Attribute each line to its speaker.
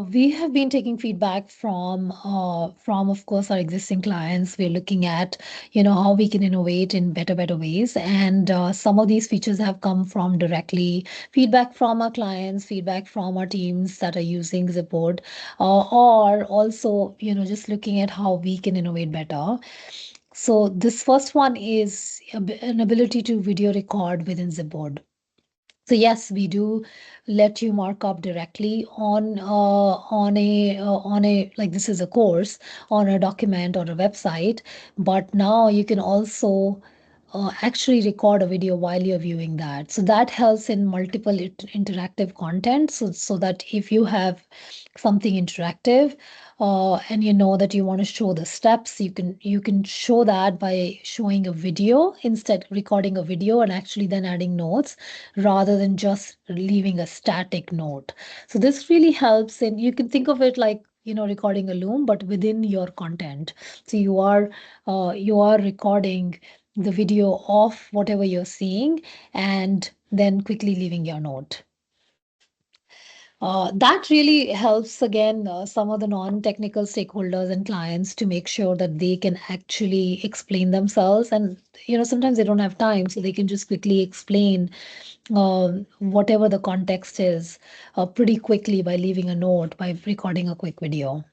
Speaker 1: we have been taking feedback from of course our existing clients. We're looking at how we can innovate in better ways, and some of these features have come from directly feedback from our clients, feedback from our teams that are using Zipboard, or also just looking at how we can innovate better. So this first one is an ability to video record within Zipboard. So yes, we do let you mark up directly on a like this is a course on a document or a website, but now you can also actually record a video while you're viewing that. So that helps in multiple interactive content. So that if you have something interactive, and you know that you want to show the steps, you can show that by showing a video, instead recording a video and actually then adding notes rather than just leaving a static note. So this really helps, and you can think of it like recording a loom, but within your content. So you are recording the video of whatever you're seeing and then quickly leaving your note. That really helps again some of the non-technical stakeholders and clients to make sure that they can actually explain themselves. And sometimes they don't have time, so they can just quickly explain whatever the context is pretty quickly by leaving a note, by recording a quick video.